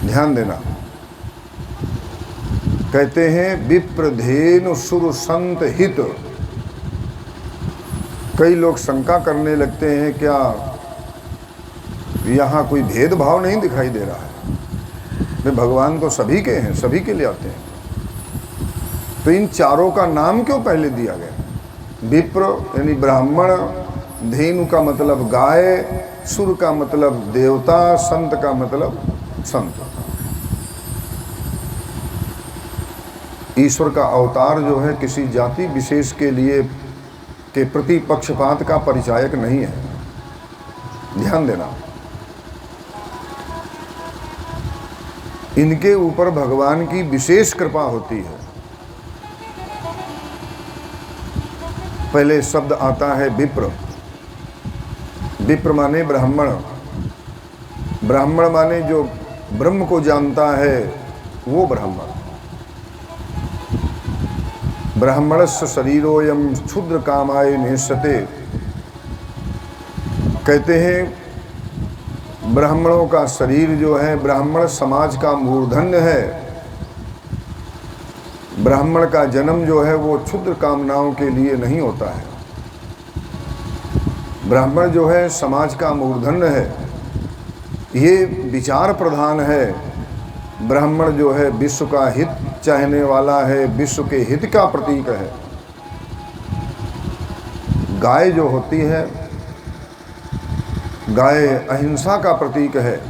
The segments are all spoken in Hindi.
ध्यान देना। कहते हैं विप्रधेनु सुर संत हित। कई लोग शंका करने लगते हैं क्या यहाँ कोई भेदभाव नहीं दिखाई दे रहा है? भगवान तो सभी के हैं, सभी के लिए आते हैं, तो इन चारों का नाम क्यों पहले दिया गया? विप्र यानी ब्राह्मण, धेनु का मतलब गाय, सुर का मतलब देवता, संत का मतलब संत। ईश्वर का अवतार जो है किसी जाति विशेष के लिए के प्रति पक्षपात का परिचायक नहीं है। ध्यान देना। इनके ऊपर भगवान की विशेष कृपा होती है। पहले शब्द आता है विप्र। विप्र माने ब्राह्मण। ब्राह्मण माने जो ब्रह्म को जानता है वो ब्राह्मण। ब्राह्मणस्य शरीरोयम क्षुद्र कामाय नेष्यते। कहते हैं ब्राह्मणों का शरीर जो है, ब्राह्मण समाज का मूर्धन्य है। ब्राह्मण का जन्म जो है वो क्षुद्र कामनाओं के लिए नहीं होता है। ब्राह्मण जो है समाज का मूर्धन्य है, ये विचार प्रधान है। ब्राह्मण जो है विश्व का हित चाहने वाला है, विश्व के हित का प्रतीक है। गाय जो होती है, गाय अहिंसा का प्रतीक है।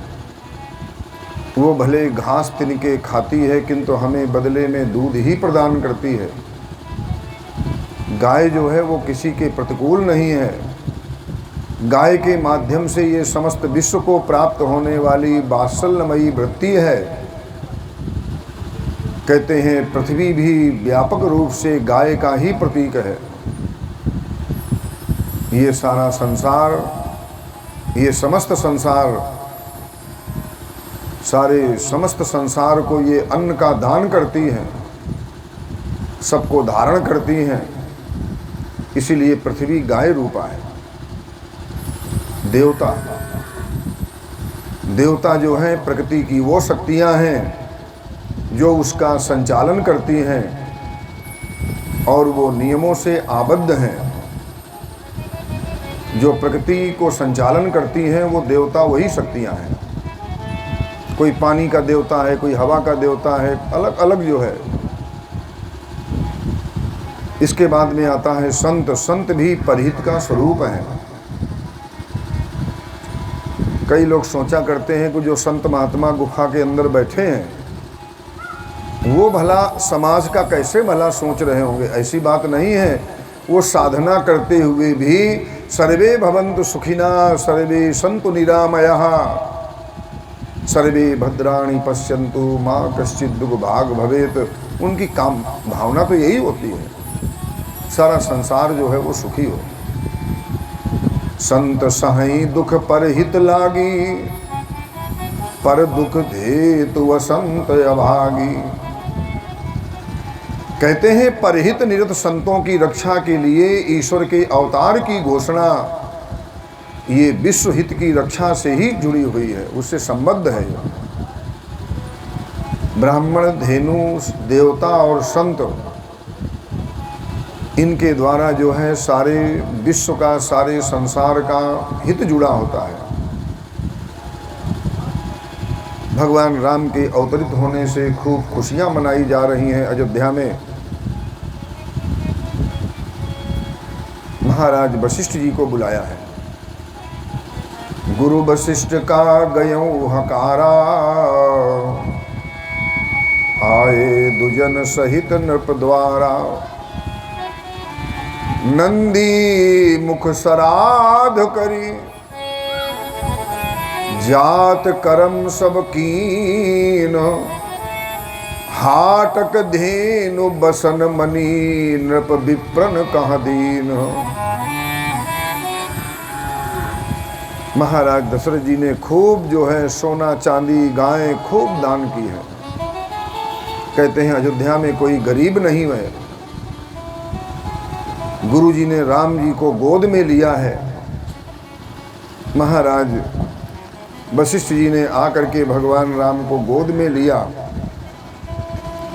वो भले घास तिनके खाती है किंतु हमें बदले में दूध ही प्रदान करती है। गाय जो है वो किसी के प्रतिकूल नहीं है। गाय के माध्यम से ये समस्त विश्व को प्राप्त होने वाली वात्सल्यमयी वृत्ति है। कहते हैं पृथ्वी भी व्यापक रूप से गाय का ही प्रतीक है। ये सारा संसार, ये समस्त संसार, सारे समस्त संसार को ये अन्न का दान करती हैं, सबको धारण करती हैं। इसीलिए पृथ्वी गाय रूपा है। देवता, देवता जो है प्रकृति की वो शक्तियां हैं जो उसका संचालन करती हैं और वो नियमों से आबद्ध हैं। जो प्रकृति को संचालन करती हैं वो देवता वही शक्तियां हैं। कोई पानी का देवता है, कोई हवा का देवता है, अलग अलग जो है। इसके बाद में आता है संत। संत भी परहित का स्वरूप है। कई लोग सोचा करते हैं कि जो संत महात्मा गुफा के अंदर बैठे हैं वो भला समाज का कैसे भला सोच रहे होंगे। ऐसी बात नहीं है। वो साधना करते हुए भी सर्वे भवन्तु सुखिना सर्वे सन्तु निरामयाः सर्वे भद्राणि पश्यन्तु माँ कश्चित् दुर्भाग् भवेत्। उनकी काम भावना तो यही होती है, सारा संसार जो है वो सुखी हो। संत सहई दुख पर हित लागी, पर दुख धेतु वसंत अभागी। कहते हैं परहित निरत संतों की रक्षा के लिए ईश्वर के अवतार की घोषणा ये विश्व हित की रक्षा से ही जुड़ी हुई है, उससे संबद्ध है। ब्राह्मण, धेनु, देवता और संत, इनके द्वारा जो है सारे विश्व का, सारे संसार का हित जुड़ा होता है। भगवान राम के अवतरित होने से खूब खुशियां मनाई जा रही हैं अयोध्या में। महाराज वशिष्ठ जी को बुलाया है। गुरु वशिष्ठ का गयों हकारा, आए दुजन सहित नृप द्वारा। नंदी मुख सराध करी, जात करम सब कीन। हाटक धेनु बसन मनी, नृप विप्रन कह दीन। महाराज दशरथ जी ने खूब जो है सोना चांदी गायें खूब दान की है। कहते हैं अयोध्या में कोई गरीब नहीं है। गुरु जी ने राम जी को गोद में लिया है। महाराज वशिष्ठ जी ने आकर के भगवान राम को गोद में लिया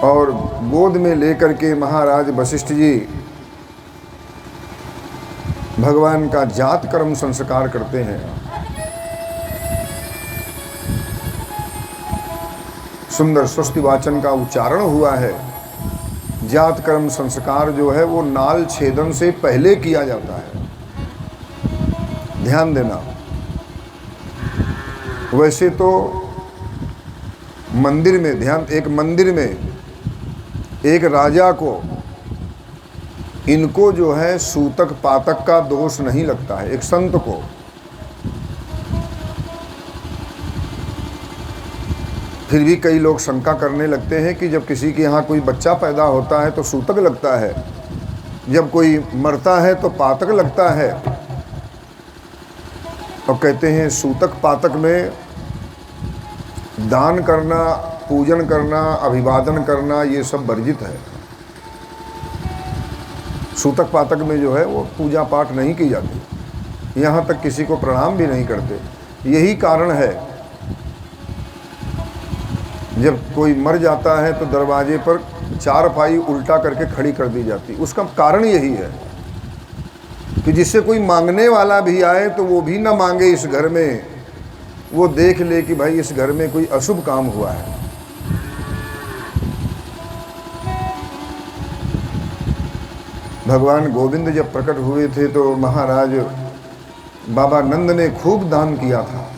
और गोद में लेकर के महाराज वशिष्ठ जी भगवान का जात कर्म संस्कार करते हैं। सुंदर स्वस्ति वाचन का उच्चारण हुआ है। जात कर्म संस्कार जो है वो नाल छेदन से पहले किया जाता है, ध्यान देना। वैसे तो मंदिर में एक मंदिर में एक राजा को इनको जो है सूतक पातक का दोष नहीं लगता है, एक संत को। फिर भी कई लोग शंका करने लगते हैं कि जब किसी के यहाँ कोई बच्चा पैदा होता है तो सूतक लगता है, जब कोई मरता है तो पातक लगता है। और कहते हैं सूतक पातक में दान करना, पूजन करना, अभिवादन करना ये सब वर्जित है। सूतक पातक में जो है वो पूजा पाठ नहीं की जाती, यहाँ तक किसी को प्रणाम भी नहीं करते। यही कारण है जब कोई मर जाता है तो दरवाजे पर चारपाई उल्टा करके खड़ी कर दी जाती। उसका कारण यही है कि जिससे कोई मांगने वाला भी आए तो वो भी ना मांगे इस घर में, वो देख ले कि भाई इस घर में कोई अशुभ काम हुआ है। भगवान गोविंद जब प्रकट हुए थे तो महाराज बाबा नंद ने खूब दान किया था।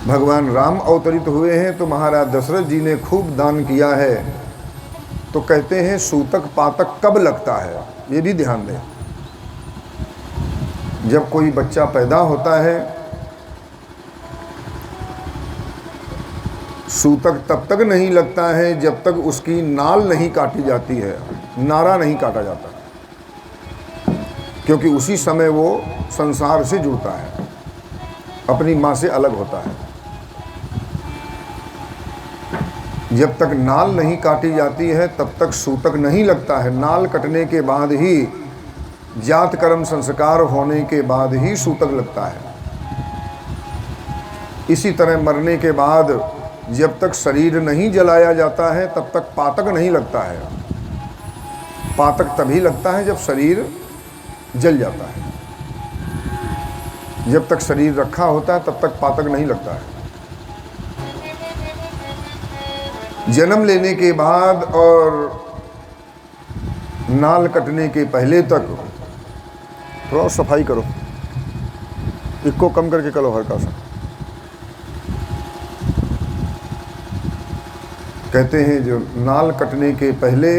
भगवान राम अवतरित हुए हैं तो महाराज दशरथ जी ने खूब दान किया है। तो कहते हैं सूतक पातक कब लगता है ये भी ध्यान दें। जब कोई बच्चा पैदा होता है सूतक तब तक नहीं लगता है जब तक उसकी नाल नहीं काटी जाती है, नारा नहीं काटा जाता, क्योंकि उसी समय वो संसार से जुड़ता है, अपनी माँ से अलग होता है। जब तक नाल नहीं काटी जाती है तब तक सूतक नहीं लगता है। नाल कटने के बाद ही, जात कर्म संस्कार होने के बाद ही सूतक लगता है। इसी तरह मरने के बाद जब तक शरीर नहीं जलाया जाता है तब तक पातक नहीं लगता है। पातक तभी लगता है जब शरीर जल जाता है। जब तक शरीर रखा होता है तब तक पातक नहीं लगता है। जन्म लेने के बाद और नाल कटने के पहले तक थोड़ा सफाई करो, इसको कम करके करो हल्का सा। कहते हैं जो नाल कटने के पहले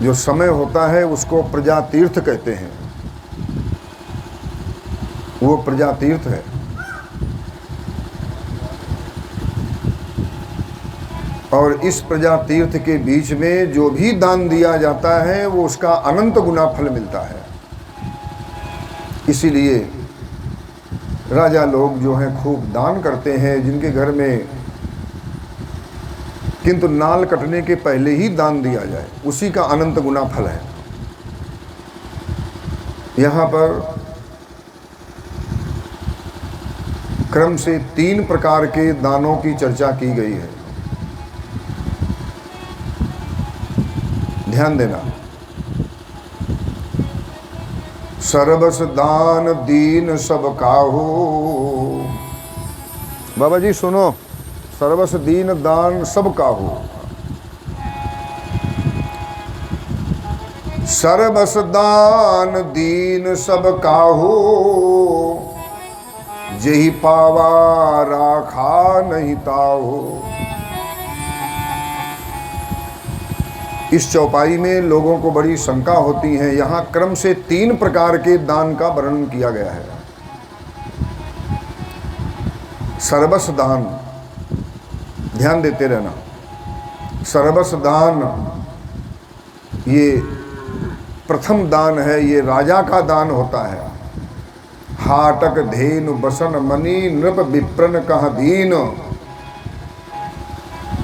जो समय होता है उसको प्रजा तीर्थ कहते हैं। वो प्रजा तीर्थ है। और इस प्रजा तीर्थ के बीच में जो भी दान दिया जाता है वो उसका अनंत गुना फल मिलता है। इसीलिए राजा लोग जो हैं खूब दान करते हैं जिनके घर में, किंतु नाल कटने के पहले ही दान दिया जाए, उसी का अनंत गुना फल है। यहाँ पर क्रम से 3 प्रकार के दानों की चर्चा की गई है, ध्यान देना। सर्वस दान दीन सब काहू। बाबा जी सुनो, सर्वस दीन दान सब काहू। सर्वस दान दीन सब काहू, जेहि पावा राखा नहीं ताहू। इस चौपाई में लोगों को बड़ी शंका होती है। यहाँ क्रम से 3 प्रकार के दान का वर्णन किया गया है। सर्वस दान, ध्यान देते रहना। सर्वस दान ये प्रथम दान है, ये राजा का दान होता है। हाटक धेनु बसन मणि नृप विप्रन कह दीन।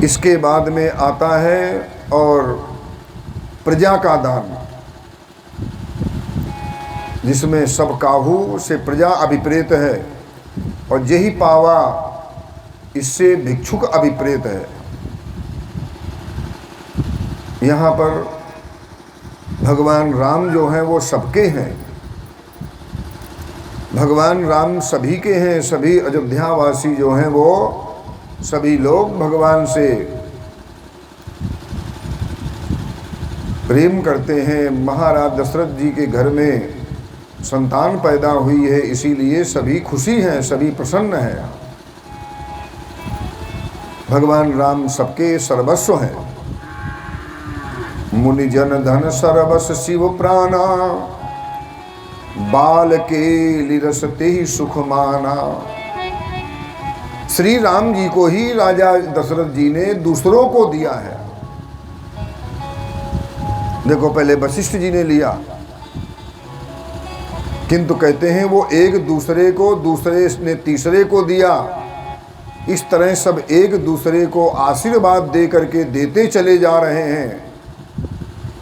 इसके बाद में आता है और प्रजा का दान। जिसमें सब काहू से प्रजा अभिप्रेत है और यही पावा इससे भिक्षुक अभिप्रेत है। यहाँ पर भगवान राम जो हैं वो सबके हैं, भगवान राम सभी के हैं। सभी अयोध्यावासी जो हैं वो सभी लोग भगवान से प्रेम करते हैं। महाराज दशरथ जी के घर में संतान पैदा हुई है, इसीलिए सभी खुशी हैं, सभी प्रसन्न हैं। भगवान राम सबके सर्वस्व हैं। मुनि जन धन सर्वस शिव प्राणा, बाल के लिरसते ही सुख माना। श्री राम जी को ही राजा दशरथ जी ने दूसरों को दिया है। देखो, पहले वशिष्ठ जी ने लिया, किंतु कहते हैं वो एक दूसरे को, दूसरे ने तीसरे को दिया। इस तरह सब एक दूसरे को आशीर्वाद दे करके देते चले जा रहे हैं,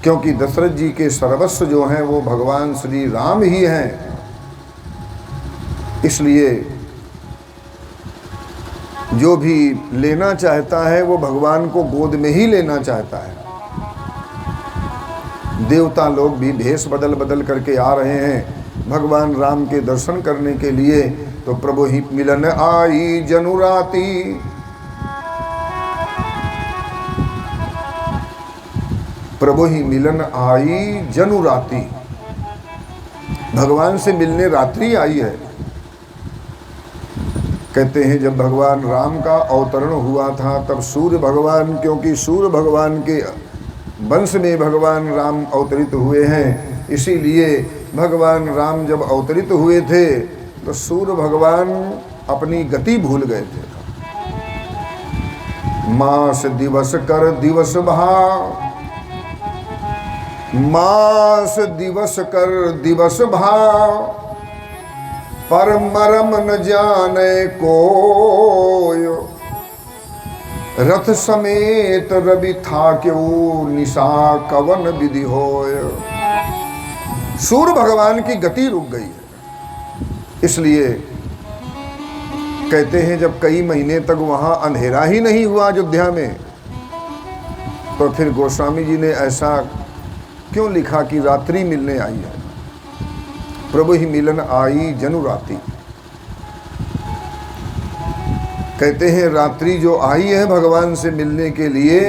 क्योंकि दशरथ जी के सर्वस्व जो हैं वो भगवान श्री राम ही हैं। इसलिए जो भी लेना चाहता है वो भगवान को गोद में ही लेना चाहता है। देवता लोग भी भेष बदल बदल करके आ रहे हैं भगवान राम के दर्शन करने के लिए। तो प्रभु ही मिलन आई जनुराती, प्रभु ही मिलन आई जनुराती। भगवान से मिलने रात्रि आई है। कहते हैं जब भगवान राम का अवतरण हुआ था तब सूर्य भगवान, क्योंकि सूर्य भगवान के वंश में भगवान राम अवतरित हुए हैं, इसीलिए भगवान राम जब अवतरित हुए थे तो सूर्य भगवान अपनी गति भूल गए थे। मास दिवस कर दिवस भाव, मास दिवस कर दिवस भाव, पर मरम न जाने कोय। रथ समेत रवि था क्यों, निशा कवन विधि होय। सूर्य भगवान की गति रुक गई है। इसलिए कहते हैं जब कई महीने तक वहां अंधेरा ही नहीं हुआ अयोध्या में, तो फिर गोस्वामी जी ने ऐसा क्यों लिखा कि रात्रि मिलने आई है। प्रभु ही मिलन आई जनुराती। कहते हैं रात्रि जो आई है भगवान से मिलने के लिए,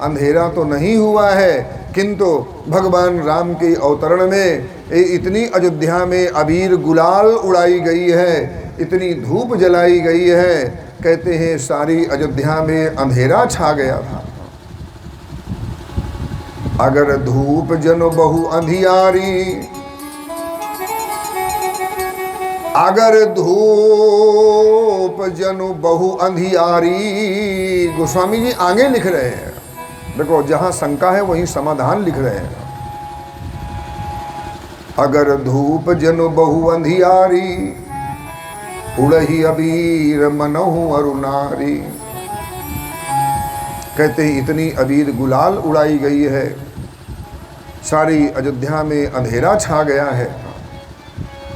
अंधेरा तो नहीं हुआ है, किंतु भगवान राम के अवतरण में इतनी अयोध्या में अबीर गुलाल उड़ाई गई है, इतनी धूप जलाई गई है। कहते हैं सारी अयोध्या में अंधेरा छा गया था। अगर धूप जन बहु अंधियारी, अगर धूप जनु बहु अंधियारी। गोस्वामी जी आगे लिख रहे हैं, देखो जहां शंका है वहीं समाधान लिख रहे हैं। अगर धूप जनु बहु अंधियारी, उड़ही अबीर मनहु अरुणारी। कहते हैं इतनी अबीर गुलाल उड़ाई गई है, सारी अयोध्या में अंधेरा छा गया है,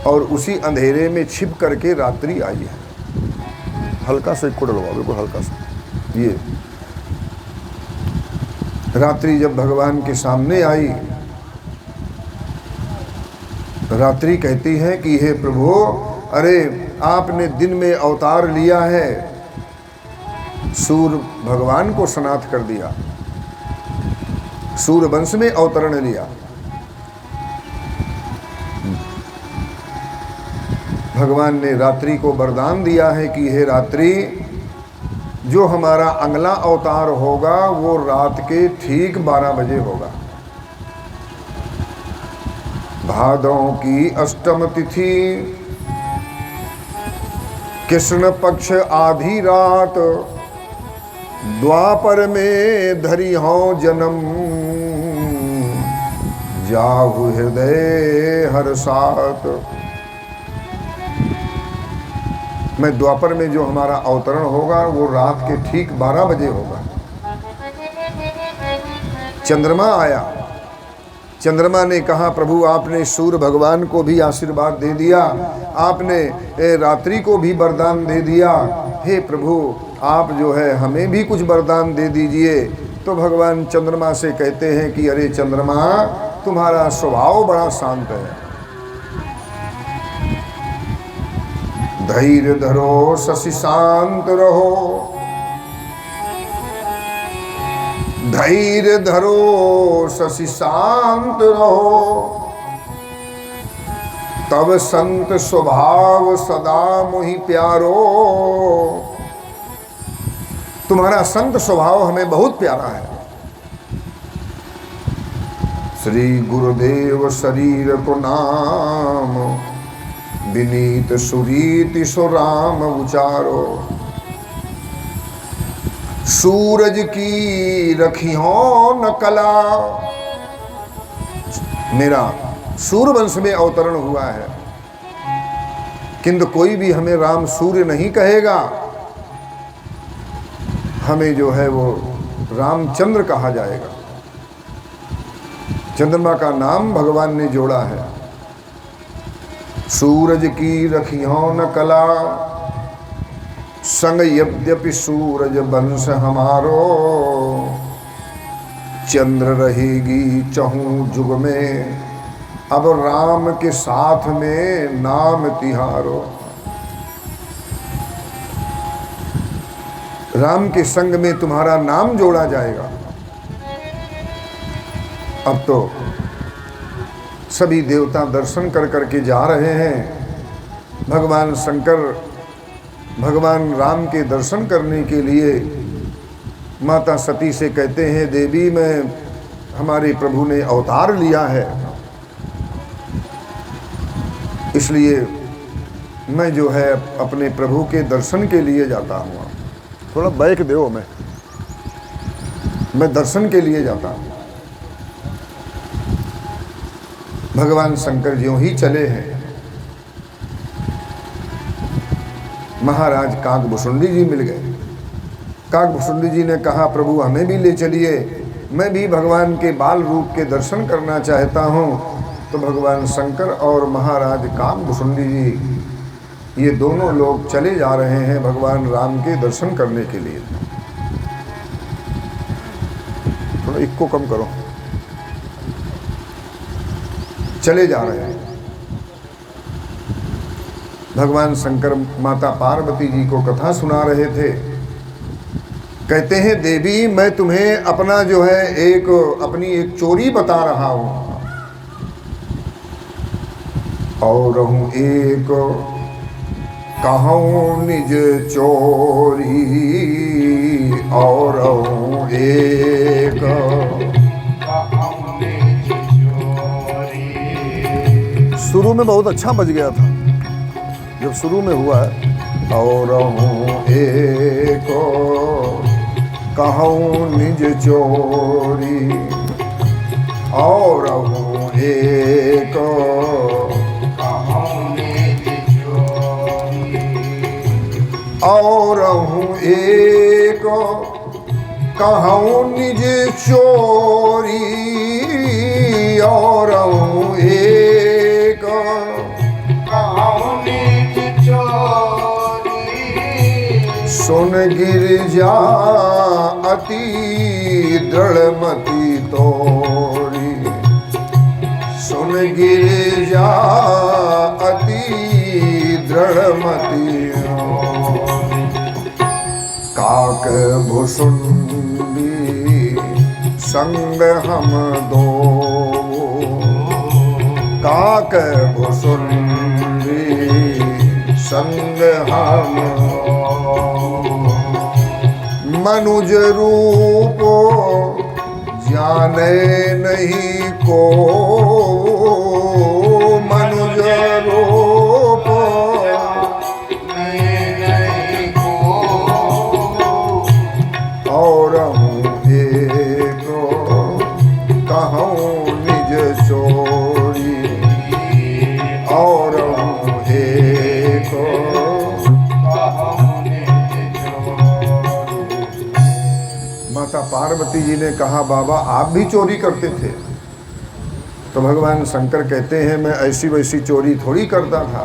और उसी अंधेरे में छिप करके रात्रि आई है। हल्का सा कोड लगाओ, बिल्कुल हल्का सा। ये रात्रि जब भगवान के सामने आई, रात्रि कहती है कि हे प्रभु, अरे आपने दिन में अवतार लिया है, सूर्य भगवान को सनाथ कर दिया, सूर्य वंश में अवतरण लिया। भगवान ने रात्रि को वरदान दिया है कि हे रात्रि, जो हमारा अगला अवतार होगा वो रात के ठीक 12 बजे होगा। भादों की अष्टम तिथि, कृष्ण पक्ष आधी रात, द्वापर में धरी हो जन्म, जाहु हृदय हर्षात। मैं द्वापर में जो हमारा अवतरण होगा वो रात के ठीक 12 बजे होगा। चंद्रमा आया, चंद्रमा ने कहा प्रभु आपने सूर्य भगवान को भी आशीर्वाद दे दिया, आपने रात्रि को भी वरदान दे दिया, हे प्रभु आप जो है हमें भी कुछ वरदान दे दीजिए। तो भगवान चंद्रमा से कहते हैं कि अरे चंद्रमा तुम्हारा स्वभाव बड़ा शांत है, धैर्य धरो शशि शांत रहो, धैर्य धरो शशि शांत रहो, तब संत स्वभाव सदा मोहि प्यारो। तुम्हारा संत स्वभाव हमें बहुत प्यारा है। श्री गुरुदेव शरीर को नाम, विनीत सुरीति सो राम उचारो। सूरज की रखियो न कला, मेरा सूर्यवंश में अवतरण हुआ है, किंतु कोई भी हमें राम सूर्य नहीं कहेगा, हमें जो है वो रामचंद्र कहा जाएगा। चंद्रमा का नाम भगवान ने जोड़ा है। सूरज की रखियो न कला, संग यद्यपि सूरज वंश हमारो, चंद्र रहेगी चहु जुग में, अब राम के साथ में नाम तिहारो। राम के संग में तुम्हारा नाम जोड़ा जाएगा। अब तो सभी देवता दर्शन कर करके जा रहे हैं। भगवान शंकर भगवान राम के दर्शन करने के लिए माता सती से कहते हैं देवी मैं हमारे प्रभु ने अवतार लिया है, इसलिए मैं जो है अपने प्रभु के दर्शन के लिए जाता हूँ। थोड़ा बैक दो, मैं दर्शन के लिए जाता हूँ। भगवान शंकर ज्यों ही चले हैं, महाराज काकभुसुंडी जी मिल गए। काकभुसुंडी जी ने कहा प्रभु हमें भी ले चलिए, मैं भी भगवान के बाल रूप के दर्शन करना चाहता हूँ। तो भगवान शंकर और महाराज काकभुसुंडी जी ये दोनों लोग चले जा रहे हैं भगवान राम के दर्शन करने के लिए। थोड़ा इक्को कम करो। चले जा रहे हैं। भगवान शंकर माता पार्वती जी को कथा सुना रहे थे। कहते हैं देवी मैं तुम्हें अपना जो है अपनी एक चोरी बता रहा हूं, और हूँ एक कहूँ निज चोरी, और हूँ एक शुरू में बहुत अच्छा बज गया था जब शुरू में हुआ है। और हूँ एक कहूँ निज चोरी, और हूँ एक और हूँ एक कहूँ निज चोरी, और हूँ एक कहूँ निज चोरी। सुन गिरजा अति दृढ़मति तोरी, सुन गिरजा अति दृढ़मति काकभुसुंडी संग हम दो, काकभुसुंडी संग हम मनुज रूप जाने नहीं को, मनुज रूप और हूँ एक कहूँ निज चोरी, और हूँ एक माता पार्वती जी ने कहा बाबा आप भी चोरी करते थे? तो भगवान शंकर कहते हैं मैं ऐसी वैसी चोरी थोड़ी करता था।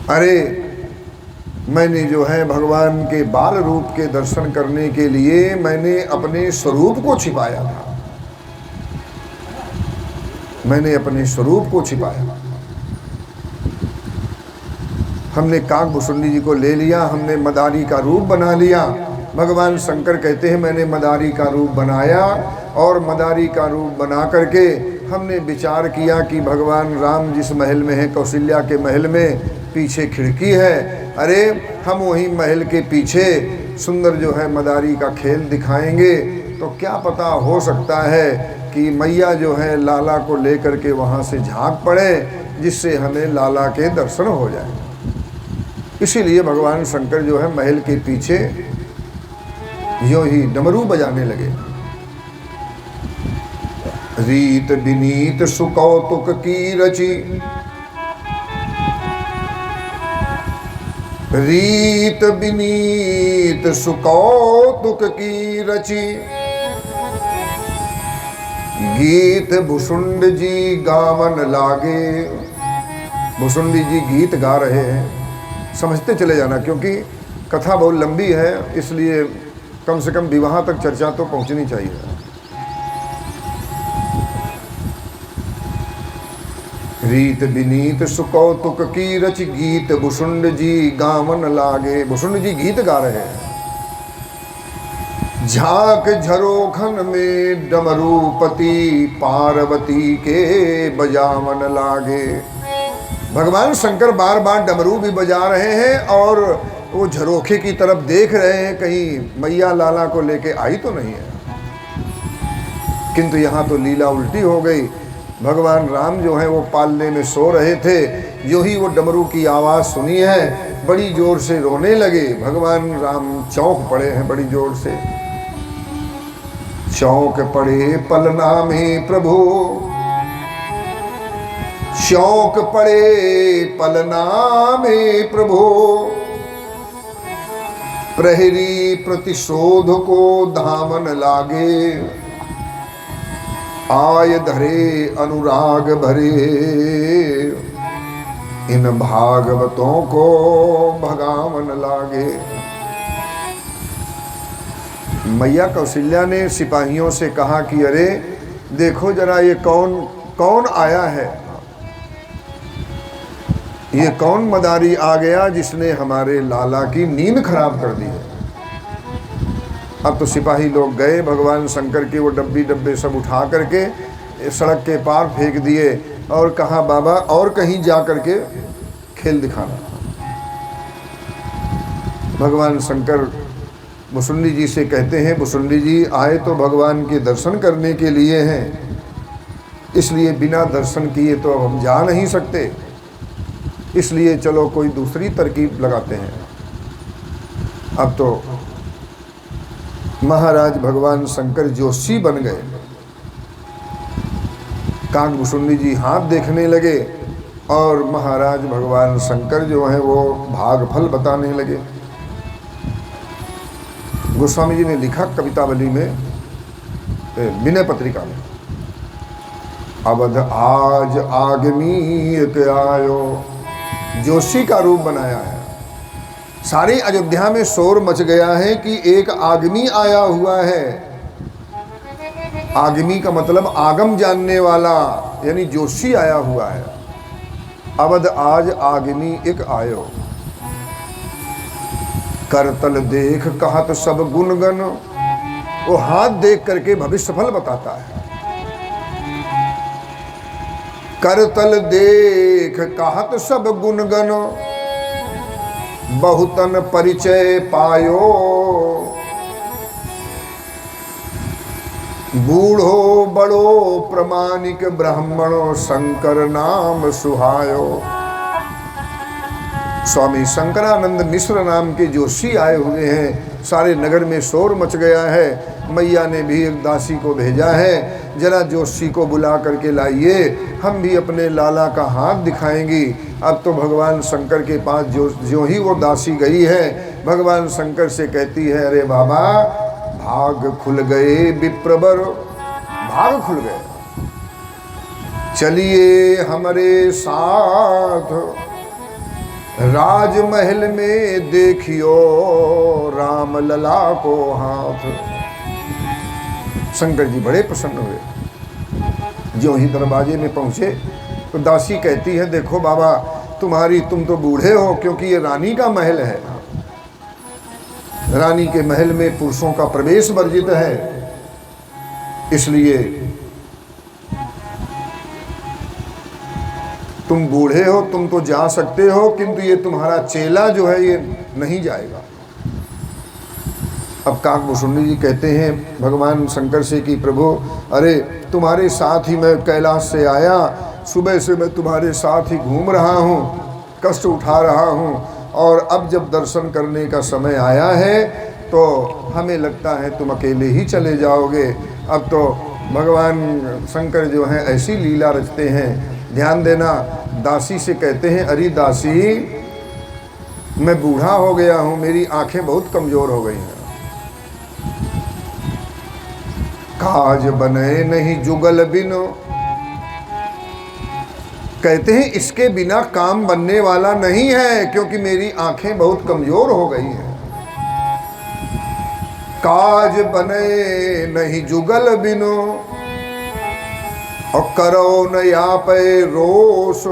अरे मैंने जो है भगवान के बाल रूप के दर्शन करने के लिए मैंने अपने स्वरूप को छिपाया था, मैंने अपने स्वरूप को छिपाया। हमने काकभुसुंडी जी को ले लिया, हमने मदारी का रूप बना लिया। भगवान शंकर कहते हैं मैंने मदारी का रूप बनाया और मदारी का रूप बना करके हमने विचार किया कि भगवान राम जिस महल में है, कौशल्या के महल में पीछे खिड़की है, अरे हम वही महल के पीछे सुंदर जो है मदारी का खेल दिखाएंगे तो क्या पता हो सकता है कि मैया जो है लाला को लेकर के वहाँ से झांक पड़े, जिससे हमें लाला के दर्शन हो जाए। इसीलिए भगवान शंकर जो है महल के पीछे यूं ही डमरू बजाने लगे। रीत विनीत सुकौतुक की रची, रीत विनीत सुकौतुक की रची, गीत भुसुंड जी गावन लागे। भुसुंडी जी गीत गा रहे हैं, समझते चले जाना क्योंकि कथा बहुत लंबी है, इसलिए कम से कम विवाह तक चर्चा तो पहुंचनी चाहिए। रीत विनीत सुकौतुक की रच, गीत भुसुंड जी गावन लागे। भुसुंड जी गीत गा रहे हैं। झांक झरोखन में डमरूपति, पार्वती के बजावन लागे। भगवान शंकर बार बार डमरू भी बजा रहे हैं और वो झरोखे की तरफ देख रहे हैं कहीं मैया लाला को लेके आई तो नहीं है। किंतु यहाँ तो लीला उल्टी हो गई। भगवान राम जो है वो पालने में सो रहे थे, जो ही वो डमरू की आवाज़ सुनी है बड़ी जोर से रोने लगे। भगवान राम चौंक पड़े हैं बड़ी जोर से। चौंक पड़े पलना में प्रभु, चौंक पड़े पलना में प्रभु, प्रहरी प्रतिशोध को धामन लागे। आय धरे अनुराग भरे, इन भागवतों को भगावन लागे। मैया कौशल्या ने सिपाहियों से कहा कि अरे देखो जरा ये कौन कौन आया है, ये कौन मदारी आ गया जिसने हमारे लाला की नींद खराब कर दी है। अब तो सिपाही लोग गए, भगवान शंकर के वो डब्बे सब उठा करके सड़क के पार फेंक दिए और कहा बाबा और कहीं जा करके खेल दिखाना। भगवान शंकर भुसुंडी जी से कहते हैं भुसुंडी जी आए तो भगवान के दर्शन करने के लिए हैं, इसलिए बिना दर्शन किए तो अब हम जा नहीं सकते, इसलिए चलो कोई दूसरी तरकीब लगाते हैं। अब तो महाराज भगवान शंकर जोशी बन गए। काकभुसुंडी जी हाथ देखने लगे और महाराज भगवान शंकर जो है वो भागफल बताने लगे। गोस्वामी जी ने लिखा कवितावली में, विनय पत्रिका में, अवध आज आगमी एक आयो, जोशी का रूप बनाया है। सारी अयोध्या में शोर मच गया है कि एक आगमी आया हुआ है। आगमी का मतलब आगम जानने वाला, यानी जोशी आया हुआ है। अवध आज आगमी एक आयो, करतल देख कहत सब गुणगन। वो हाथ देख करके भविष्यफल बताता है। करतल देख कहत सब गुणगन, बहुतन परिचय पायो। बूढ़ो बड़ो प्रमाणिक ब्राह्मणो, शंकर नाम सुहायो। स्वामी शंकरानंद मिश्र नाम के जोशी आए हुए हैं। सारे नगर में शोर मच गया है। मैया ने भी एक दासी को भेजा है, जरा जोशी को बुला करके लाइए, हम भी अपने लाला का हाथ दिखाएंगी। अब तो भगवान शंकर के पास जो ही वो दासी गई है, भगवान शंकर से कहती है अरे बाबा भाग खुल गए विप्रवर, भाग खुल गए। चलिए हमारे साथ राजमहल में देखियो राम लला को हाथ। शंकर जी बड़े प्रसन्न हुए। जो ही दरवाजे में पहुंचे तो दासी कहती है, देखो बाबा तुम तो बूढ़े हो, क्योंकि ये रानी का महल है। रानी के महल में पुरुषों का प्रवेश वर्जित है, इसलिए तुम बूढ़े हो, तुम तो जा सकते हो, किंतु ये तुम्हारा चेला जो है ये नहीं जाएगा। अब काकभूषुंडी जी कहते हैं भगवान शंकर से कि प्रभु, अरे तुम्हारे साथ ही मैं कैलाश से आया, सुबह से मैं तुम्हारे साथ ही घूम रहा हूँ, कष्ट उठा रहा हूँ, और अब जब दर्शन करने का समय आया है तो हमें लगता है तुम अकेले ही चले जाओगे। अब तो भगवान शंकर जो हैं ऐसी लीला रचते हैं। ध्यान देना, दासी से कहते हैं, अरे दासी मैं बूढ़ा हो गया हूँ, मेरी आंखें बहुत कमज़ोर हो गई हैं। काज बने नहीं जुगल बिनो, कहते हैं इसके बिना काम बनने वाला नहीं है, क्योंकि मेरी आंखें बहुत कमजोर हो गई हैं। काज बने नहीं जुगल बिनो, और करो न यापे रोष,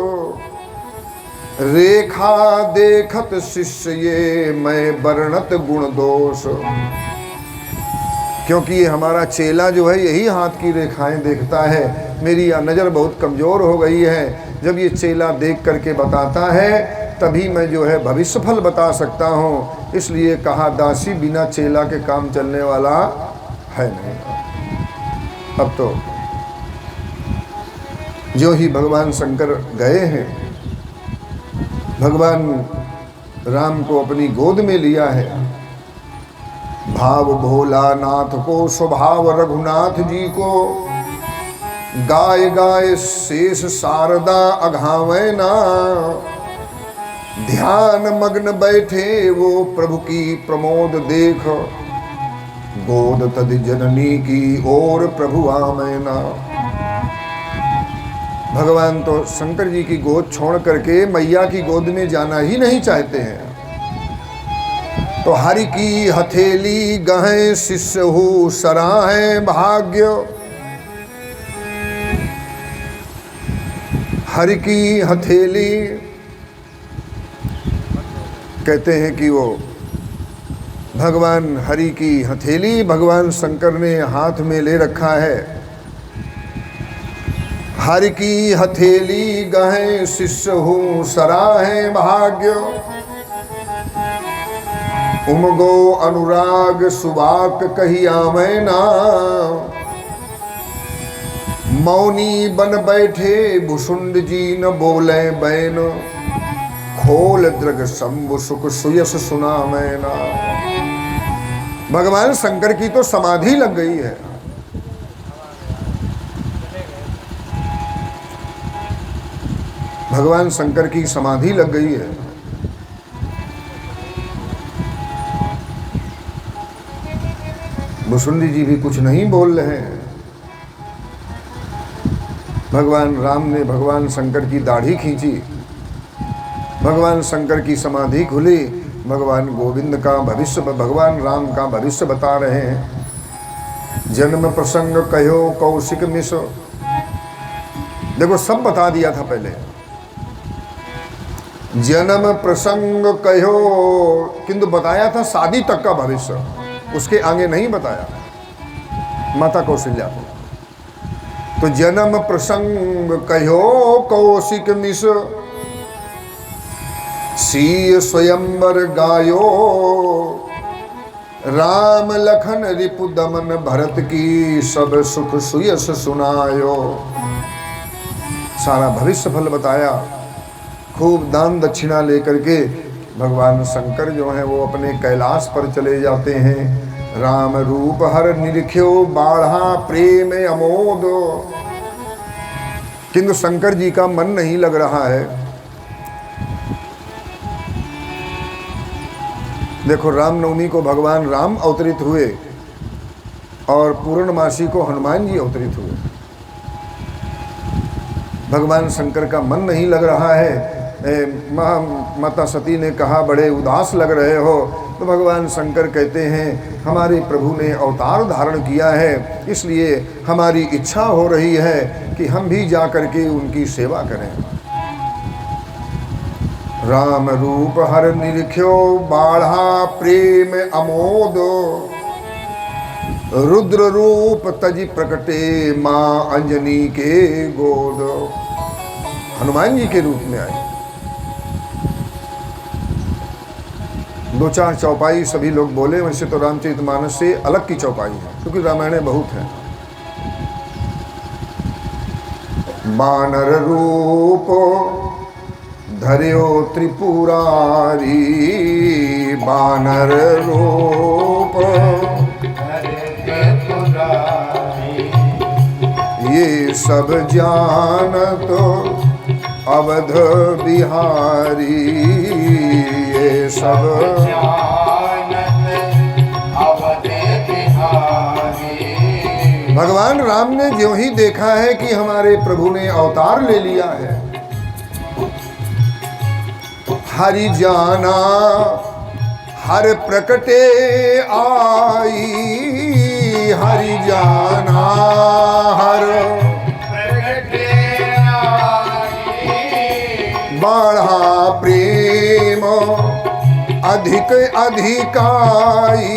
रेखा देखत शिष्य ये मैं वर्णत गुण दोष। क्योंकि ये हमारा चेला जो है यही हाथ की रेखाएं देखता है, मेरी नज़र बहुत कमज़ोर हो गई है। जब ये चेला देख करके बताता है तभी मैं जो है भविष्य फल बता सकता हूँ। इसलिए कहा, दासी बिना चेला के काम चलने वाला है नहीं। अब तो जो ही भगवान शंकर गए हैं, भगवान राम को अपनी गोद में लिया है। भाव भोलानाथ को, स्वभाव रघुनाथ जी को, गाय गाय शेष शारदा अघावे ना, ध्यान मग्न बैठे वो प्रभु की प्रमोद देख, गोद तद जननी की ओर प्रभु आमैना। भगवान तो शंकर जी की गोद छोड़ करके मैया की गोद में जाना ही नहीं चाहते हैं। तो हरि की हथेली गहे शिष्य हो सराहे भाग्य, हरि की हथेली, कहते हैं कि वो भगवान हरि की हथेली भगवान शंकर ने हाथ में ले रखा है। हरि की हथेली गहे शिष्य हो सराहे भाग्य, उमगो अनुराग सुबाक कहिया मैना, मौनी बन बैठे भुसुंड जी न बोले बैन, खोल दृग शंभु सुख सुयस सुना मैना। भगवान शंकर की तो समाधि लग गई है। भगवान शंकर की समाधि लग गई है। भुसुंडी जी भी कुछ नहीं बोल रहे हैं। भगवान राम ने भगवान शंकर की दाढ़ी खींची, भगवान शंकर की समाधि खुली, भगवान गोविंद का भविष्य, भगवान राम का भविष्य बता रहे हैं। जन्म प्रसंग कहो कौशिक मिश, देखो सब बता दिया था पहले। जन्म प्रसंग कहो, किंतु बताया था शादी तक का भविष्य, उसके आगे नहीं बताया माता कौशल्या को। तो जन्म प्रसंग कहो कौशिक मिश, सीय स्वयंवर गायो, राम लखन रिपु दमन भरत की सब सुख सुयस सुनायो। सारा भविष्य फल बताया। खूब दान दक्षिणा लेकर के भगवान शंकर जो हैं वो अपने कैलाश पर चले जाते हैं। राम रूप हर निरख्यो बाढ़ा प्रेम अमोद, किंतु शंकर जी का मन नहीं लग रहा है। देखो रामनवमी को भगवान राम अवतरित हुए और पूर्णमासी को हनुमान जी अवतरित हुए। भगवान शंकर का मन नहीं लग रहा है। माता सती ने कहा बड़े उदास लग रहे हो, तो भगवान शंकर कहते हैं हमारे प्रभु ने अवतार धारण किया है, इसलिए हमारी इच्छा हो रही है कि हम भी जा कर के उनकी सेवा करें। राम रूप हर निरख्यो बाढ़ा प्रेम अमोद, रुद्र रूप तजी प्रकटे माँ अंजनी के गोद। हनुमान जी के रूप में आए। दो चार चौपाई सभी लोग बोले, वैसे तो रामचरितमानस से अलग की चौपाई है, क्योंकि रामायण बहुत है। बानर रूप धर्यो त्रिपुरारी, बानर रूप ये सब जानत अवध बिहारी, ये सब अवध बिहारी। भगवान राम ने ज्यों ही देखा है कि हमारे प्रभु ने अवतार ले लिया है, हरि जाना हर प्रकटे आई, हरि जाना हर प्रकटे आई, बढ़ा प्रेम अधिक अधिकाई,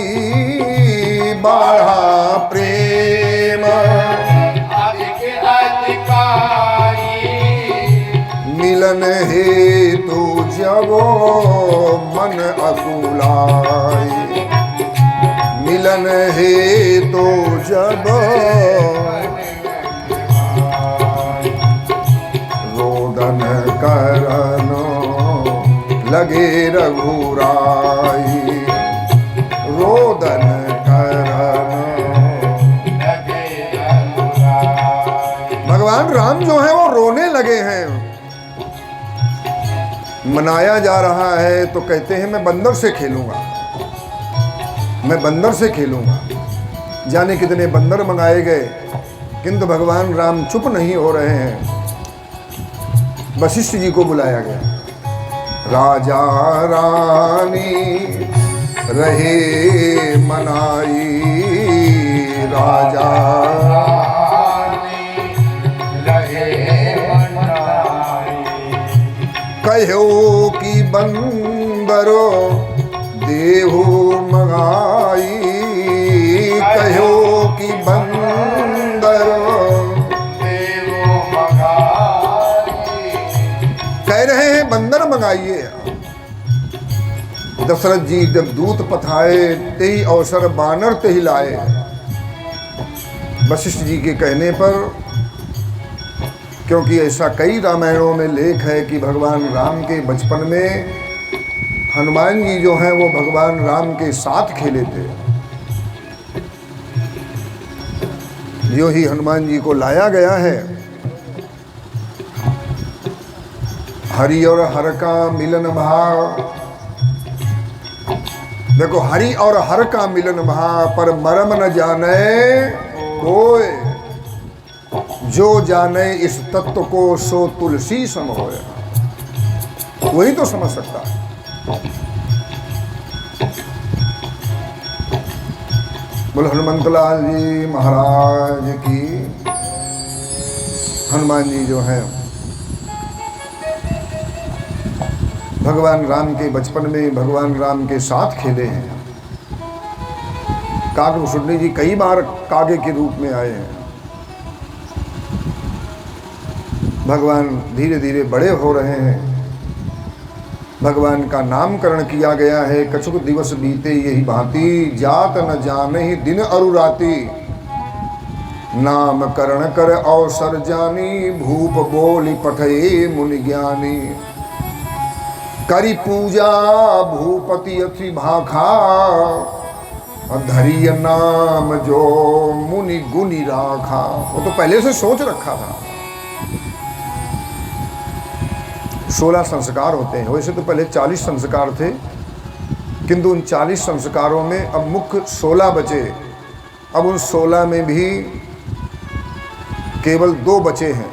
बढ़ा प्रेम अधिक अधिकाई, मिलन हेतु जब मन अकुलाई, मिलन हेतु जब रोदन करनो लगे रघुराई, रोदन करनो लगे रघुराई। भगवान राम जो है वो रोने लगे हैं। मनाया जा रहा है तो कहते हैं मैं बंदर से खेलूंगा, मैं बंदर से खेलूंगा। जाने कितने बंदर मंगाए गए, किंतु भगवान राम चुप नहीं हो रहे हैं। वशिष्ठ जी को बुलाया गया। राजा रानी रहे मनाई, राजा रानी रहे मनाई, कहो कि बंदरो देहु मंगाई, कहो कि बंदरो देहु मंगाई, कह रहे हैं बंदर मंगाइए। दशरथ जी जब दूत पठाए, तेही अवसर बानर तेही लाए। वशिष्ठ जी के कहने पर, क्योंकि ऐसा कई रामायणों में लेख है कि भगवान राम के बचपन में हनुमान जी जो हैं वो भगवान राम के साथ खेले थे। जो ही हनुमान जी को लाया गया है, हरि और हर का मिलन भाव। देखो, हरि और हर का मिलन भाव, पर मरम न जाने कोई, जो जाने इस तत्व को सो तुलसी सम होया। वही तो समझ सकता है। बोल हनुमंतलाल जी महाराज की। हनुमान जी जो है भगवान राम के बचपन में भगवान राम के साथ खेले हैं। काकभूषुंडी जी कई बार कागे के रूप में आए हैं। भगवान धीरे धीरे बड़े हो रहे हैं। भगवान का नामकरण किया गया है। कछुक दिवस बीते यही भांति, जात न जाने ही दिन अरु राति, नामकरण कर अवसर जानी, भूप बोली पठे मुनि ज्ञानी, करी पूजा भूपति अति भाखा, धरिय नाम जो मुनि गुनि राखा। वो तो पहले से सोच रखा था। 16 संस्कार होते हैं। वैसे तो पहले 40 संस्कार थे, किंतु उन 40 संस्कारों में अब मुख्य 16 बचे। अब उन 16 में भी केवल 2 बचे हैं।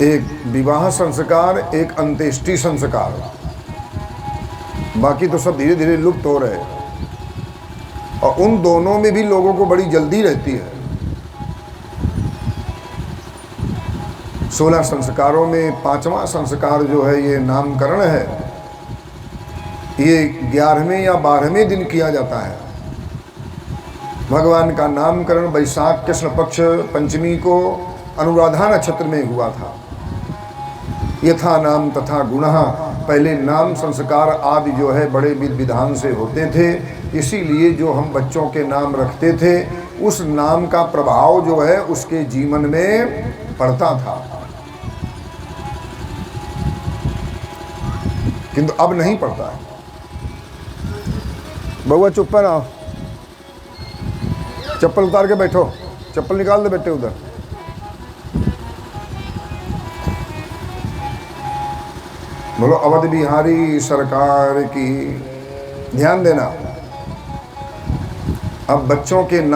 एक विवाह संस्कार, एक अंत्येष्टि संस्कार, बाकी तो सब धीरे धीरे लुप्त हो रहे हैं। और उन दोनों में भी लोगों को बड़ी जल्दी रहती है। 16 संस्कारों में 5वां संस्कार जो है ये नामकरण है, ये 11वें या 12वें दिन किया जाता है। भगवान का नामकरण वैशाख कृष्ण पक्ष पंचमी को अनुराधा नक्षत्र में हुआ था। यथा नाम तथा गुणः, पहले नाम संस्कार आदि जो है बड़े विधि विधान से होते थे, इसीलिए जो हम बच्चों के नाम रखते थे उस नाम का प्रभाव जो है उसके जीवन में पड़ता था। किंतु अब नहीं पड़ता है। बउआ चुप पर आओ, चप्पल उतार के बैठो, चप्पल निकाल दे बेटे उधर। बोलो अवध बिहारी सरकार की। ध्यान देना, अब बच्चों के